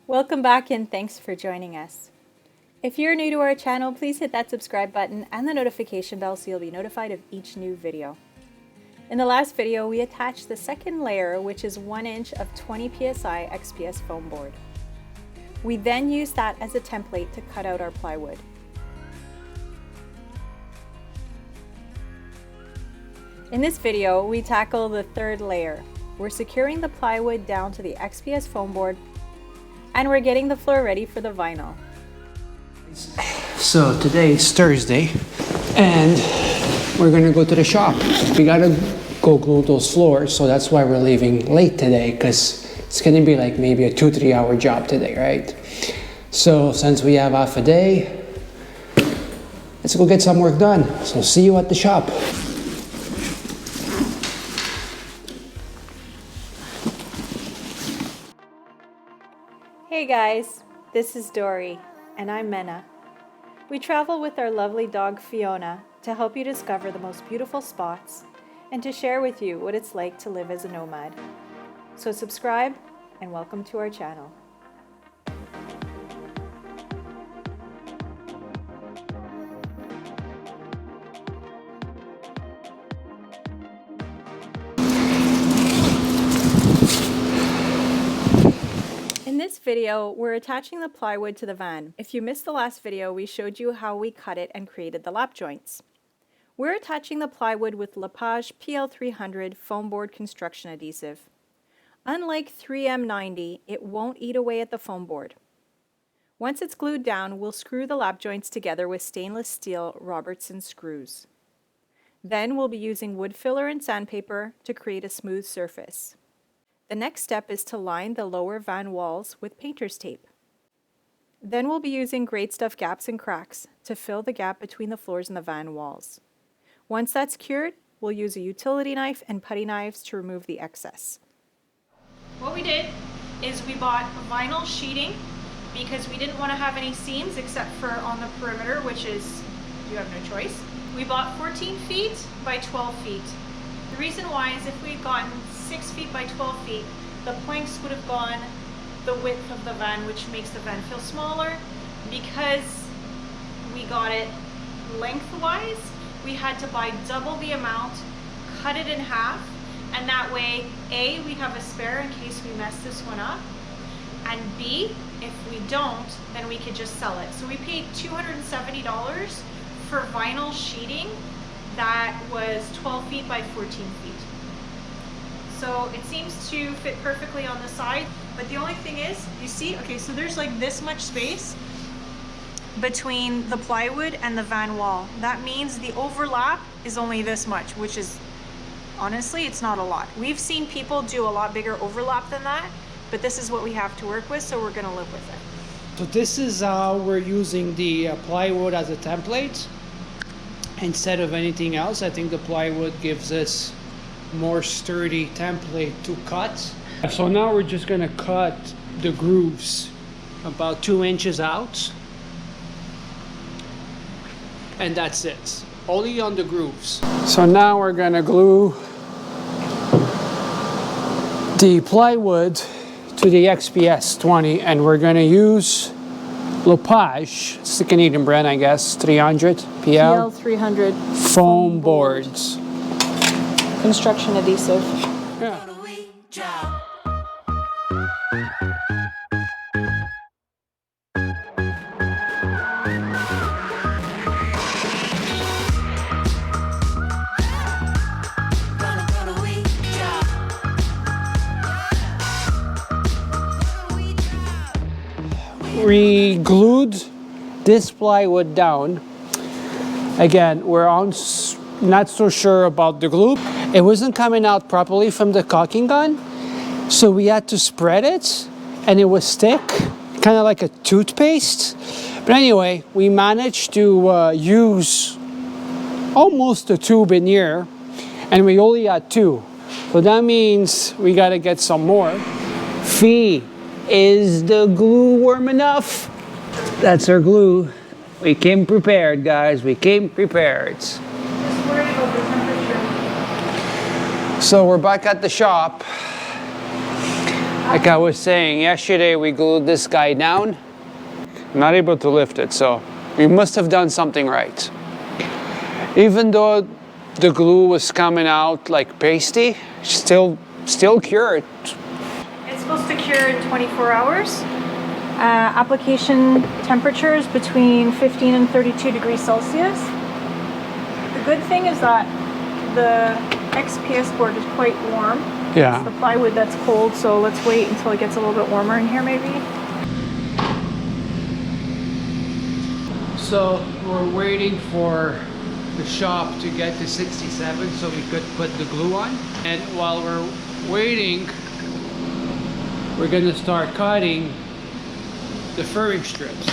Welcome back and thanks for joining us. If you're new to our channel, please hit that subscribe button and the notification bell so you'll be notified of each new video. In the last video, we attached the second layer, which is 1 inch of 20 psi XPS foam board. We then used that as a template to cut out our plywood. In this video, we tackle the third layer. We're securing the plywood down to the XPS foam board, and we're getting the floor ready for the vinyl. So today is Thursday, and we're gonna go to the shop. We gotta go glue those floors, so that's why we're leaving late today, because it's gonna be like maybe a 2-3 hour job today, right? So since we have half a day, let's go get some work done. So see you at the shop. Hey guys, this is Dory, and I'm Mena. We travel with our lovely dog Fiona to help you discover the most beautiful spots and to share with you what it's like to live as a nomad. So subscribe and welcome to our channel. In this video, we're attaching the plywood to the van. If you missed the last video, we showed you how we cut it and created the lap joints. We're attaching the plywood with Lepage PL300 foam board construction adhesive. Unlike 3M90, it won't eat away at the foam board. Once it's glued down, we'll screw the lap joints together with stainless steel Robertson screws. Then we'll be using wood filler and sandpaper to create a smooth surface. The next step is to line the lower van walls with painter's tape. Then we'll be using grade stuff gaps and cracks to fill the gap between the floors and the van walls. Once that's cured, we'll use a utility knife and putty knives to remove the excess. What we did is we bought vinyl sheeting because we didn't want to have any seams except for on the perimeter, which is, you have no choice. We bought 14 feet by 12 feet. The reason why is if we'd gotten 6 feet by 12 feet, the planks would have gone the width of the van, which makes the van feel smaller. Because we got it lengthwise, we had to buy double the amount, cut it in half, and that way, A, we have a spare in case we mess this one up, and B, if we don't, then we could just sell it. So we paid $270 for vinyl sheeting that was 12 feet by 14 feet. So it seems to fit perfectly on the side, but the only thing is, you see, okay, so there's like this much space between the plywood and the van wall. That means the overlap is only this much, which is, honestly, it's not a lot. We've seen people do a lot bigger overlap than that, but this is what we have to work with, so we're gonna live with it. So this is how we're using the plywood as a template instead of anything else. I think the plywood gives us more sturdy template to cut. So now we're just gonna cut the grooves about 2 inches out, and that's it, only on the grooves. So now we're gonna glue the plywood to the XPS 20, and we're gonna use Lepage, it's the Canadian brand, I guess, 300 PL 300 foam boards. Construction adhesive. Yeah. We glued this plywood down. Again, we're not so sure about the glue. It wasn't coming out properly from the caulking gun, so we had to spread it, and it was thick, kind of like a toothpaste. But anyway, we managed to use almost a tube in here, and we only had 2. So that means we gotta get some more. Fee, is the glue warm enough? That's our glue. We came prepared, guys. We came prepared. Just worried about the temperature. So we're back at the shop. Like I was saying, yesterday we glued this guy down. I'm not able to lift it, so we must have done something right. Even though the glue was coming out like pasty, still cured. It's supposed to cure in 24 hours. Application temperatures between 15 and 32 degrees Celsius. The good thing is that the XPS board is quite warm. Yeah. It's the plywood that's cold, so let's wait until it gets a little bit warmer in here maybe. So we're waiting for the shop to get to 67 so we could put the glue on. And while we're waiting, we're gonna start cutting the furring strips.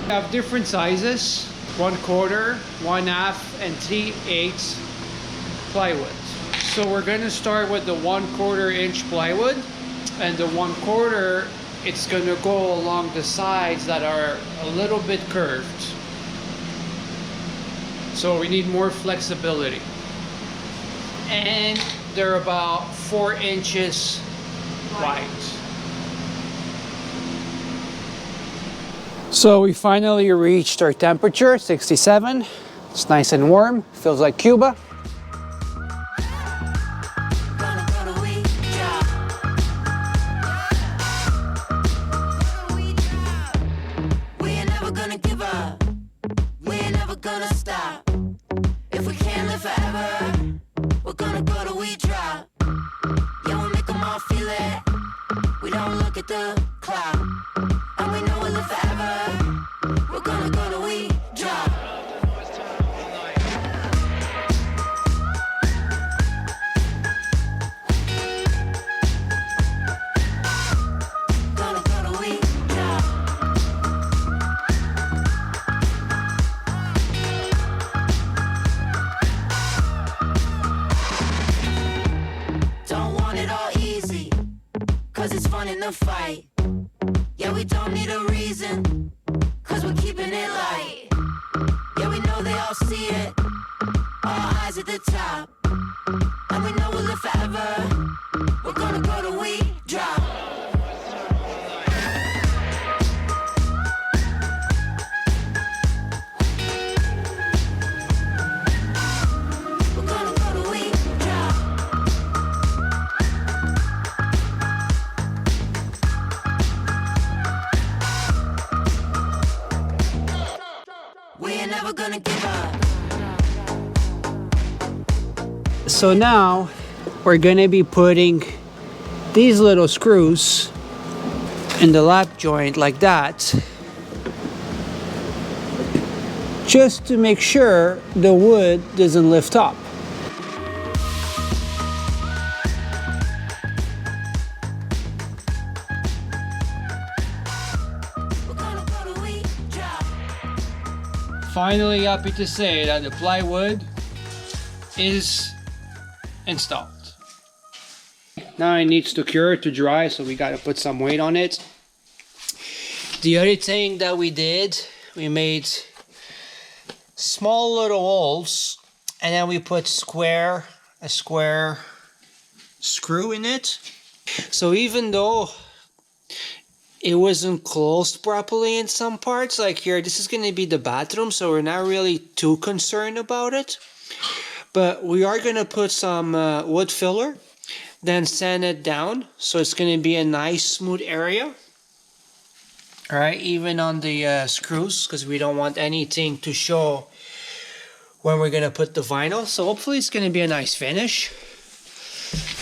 We have different sizes, 1/4, 1/2, and 3/8 plywood. So we're gonna start with the 1/4 inch plywood, and the 1/4, it's gonna go along the sides that are a little bit curved. So we need more flexibility. And they're about 4 inches wide. So we finally reached our temperature, 67. It's nice and warm, feels like Cuba. Fight. Yeah, we don't need a reason, cause we're keeping it light. Yeah, we know they all see it, all eyes at the top. And we know we'll live forever, we're gonna go till we drop. We're gonna go till we drop. We ain't never gonna give up. So now we're gonna be putting these little screws in the lap joint like that, just to make sure the wood doesn't lift up. We're gonna go till we drop. Finally happy to say that the plywood is installed. Now it needs to cure to dry, so we gotta put some weight on it. The other thing that we did, we made small little holes, and then we put a square screw in it. So even though it wasn't closed properly in some parts, like here, this is going to be the bathroom, so we're not really too concerned about it. But we are going to put some wood filler, then sand it down, so it's going to be a nice smooth area. All right, even on the screws, because we don't want anything to show when we're going to put the vinyl. So hopefully it's going to be a nice finish.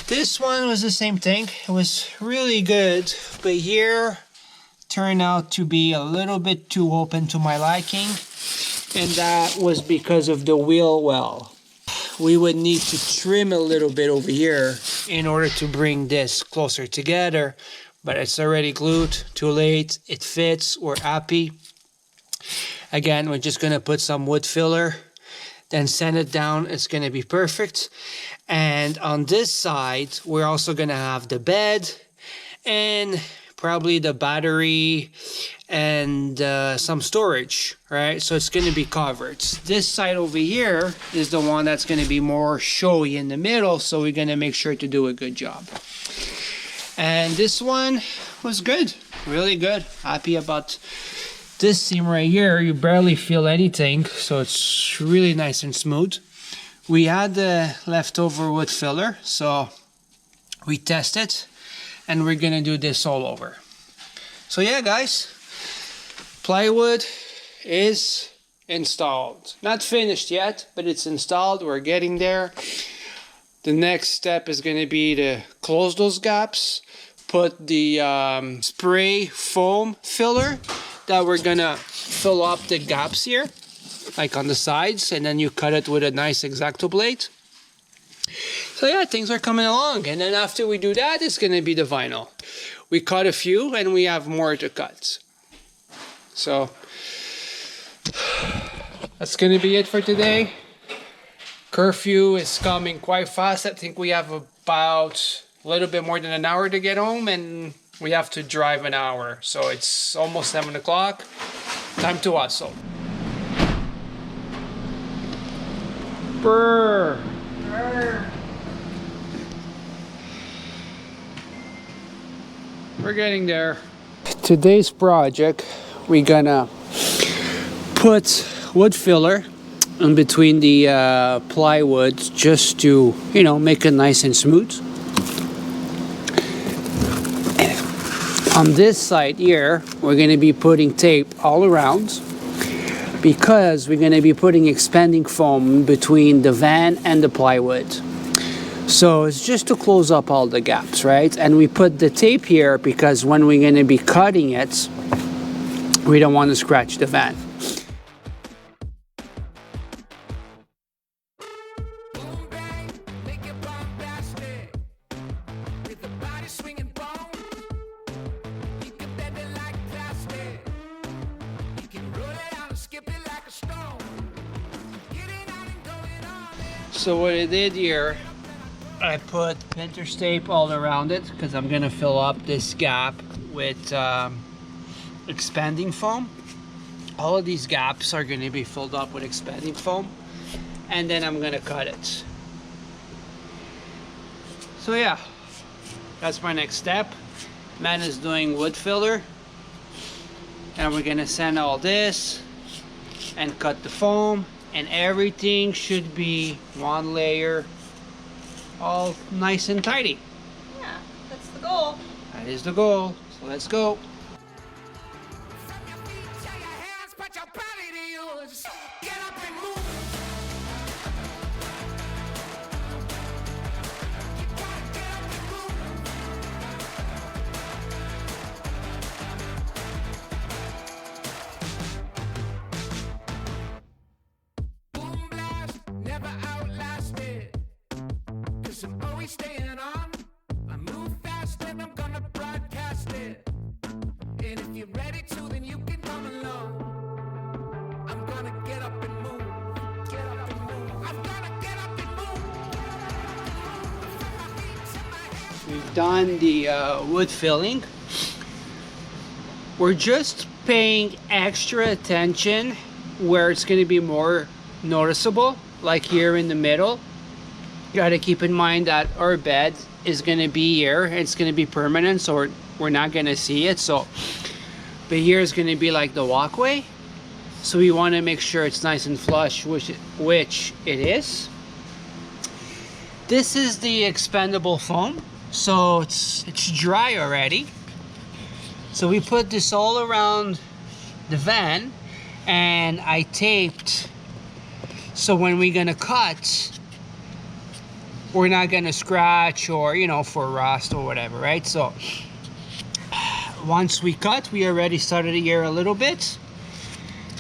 This one was the same thing. It was really good, but here turned out to be a little bit too open to my liking, and that was because of the wheel well. We would need to trim a little bit over here in order to bring this closer together, but it's already glued. Too late. It fits. We're happy. Again, we're just gonna put some wood filler, then sand it down. It's gonna be perfect. And on this side, we're also gonna have the bed and probably the battery and some storage, right? So it's gonna be covered. This side over here is the one that's gonna be more showy in the middle, so we're gonna make sure to do a good job. And this one was good, really good. Happy about this seam right here. You barely feel anything, so it's really nice and smooth. We had the leftover wood filler, so we tested, and we're gonna do this all over. So yeah, guys, plywood is installed. Not finished yet, but it's installed. We're getting there. The next step is going to be to close those gaps, put the spray foam filler that we're going to fill up the gaps here, like on the sides, and then you cut it with a nice X-Acto blade. So yeah, things are coming along, and then after we do that, it's going to be the vinyl. We cut a few and we have more to cut. So that's going to be it for today. Curfew is coming quite fast. I think we have about a little bit more than an hour to get home, and we have to drive an hour. So it's almost 7 o'clock. Time to hustle. Brr. Brr. We're getting there. Today's project, we're gonna put wood filler in between the plywood just to, you know, make it nice and smooth. On this side here, we're going to be putting tape all around because we're going to be putting expanding foam between the van and the plywood. So it's just to close up all the gaps, right? And we put the tape here because when we're going to be cutting it, we don't want to scratch the van. So what I did here, I put painter's tape all around it because I'm gonna fill up this gap with expanding foam. All of these gaps are gonna be filled up with expanding foam, and then I'm gonna cut it. So yeah, that's my next step. Man is doing wood filler, and we're gonna sand all this and cut the foam, and everything should be one layer, all nice and tidy. Yeah, that's the goal. That is the goal. So let's go. I'm always staying on. I move fast and I'm gonna broadcast it. And if you're ready to, then you can come along. I'm gonna get up and move. Get up and move. I'm gonna get up and move. We've done the wood filling. We're just paying extra attention where it's going to be more noticeable, like here in the middle. You got to keep in mind that our bed is going to be here. It's going to be permanent, so we're not going to see it. So, but here is going to be like the walkway. So we want to make sure it's nice and flush, which it is. This is the expandable foam, so it's dry already. So we put this all around the van, and I taped. So when we're gonna cut, we're not gonna scratch or, you know, for rust or whatever, right? So once we cut, we already started here a little bit.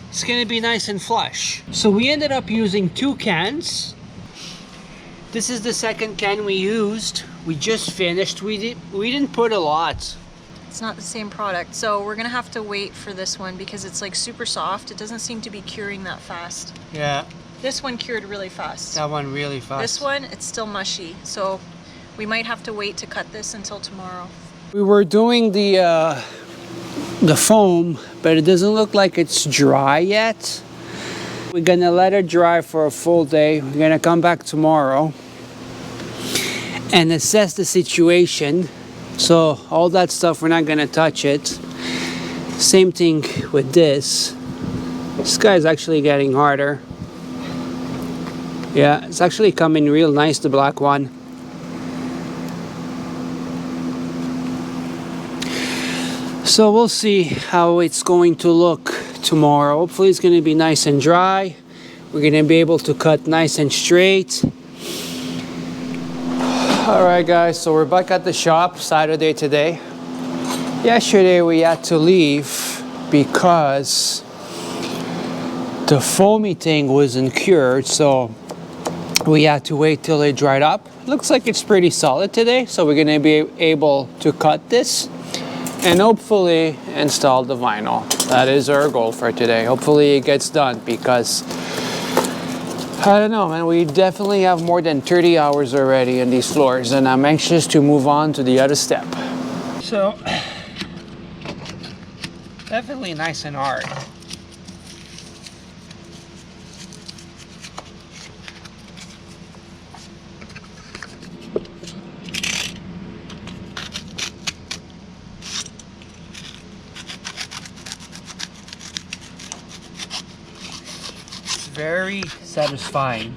It's gonna be nice and flush. So we ended up using 2 cans. This is the second can we used. We just finished. We didn't put a lot. It's not the same product, so we're gonna have to wait for this one because it's like super soft. It doesn't seem to be curing that fast. Yeah. This one cured really fast. That one really fast. This one, it's still mushy, so we might have to wait to cut this until tomorrow. We were doing the foam, but it doesn't look like it's dry yet. We're gonna let it dry for a full day. We're gonna come back tomorrow and assess the situation So all that stuff, we're not gonna touch it. Same thing with this. This guy's actually getting harder. Yeah, it's actually coming real nice, the black one. So we'll see how it's going to look tomorrow. Hopefully it's going to be nice and dry. We're going to be able to cut nice and straight. Alright guys, so we're back at the shop Saturday today. Yesterday we had to leave because the foamy thing wasn't cured, so we had to wait till it dried up. Looks like it's pretty solid today, so we're going to be able to cut this and hopefully install the vinyl. That is our goal for today. Hopefully it gets done, because I don't know, man, we definitely have more than 30 hours already in these floors, and I'm anxious to move on to the other step. So definitely nice and hard. Very satisfying.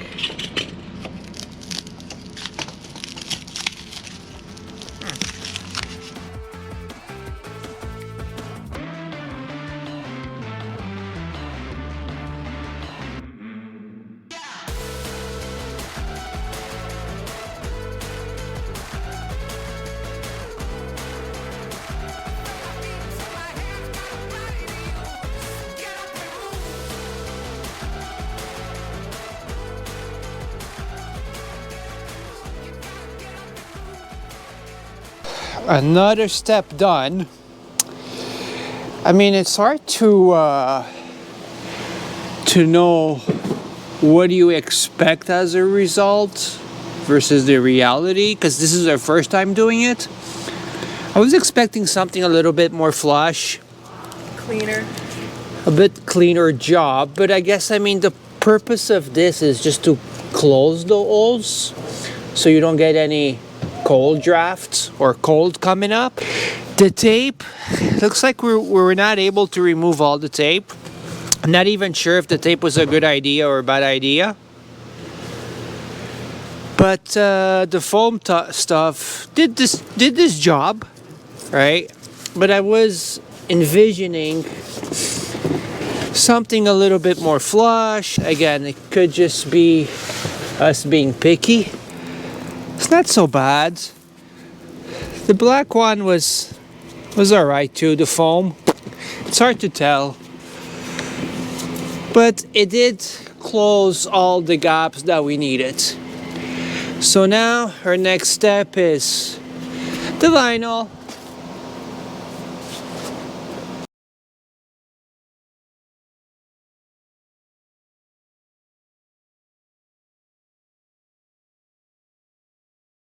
Another step done. I mean, it's hard to know what do you expect as a result versus the reality, because this is our first time doing it. I was expecting something a little bit more flush, Cleaner. a bit cleaner job, but I guess, I mean, the purpose of this is just to close the holes so you don't get any cold drafts or cold coming up. The tape, looks like we're not able to remove all the tape. I'm not even sure if the tape was a good idea or a bad idea. But the foam stuff did this job, right? But I was envisioning something a little bit more flush. Again, it could just be us being picky. It's not so bad. The black one was alright too, the foam. It's hard to tell. But it did close all the gaps that we needed. So now our next step is the vinyl.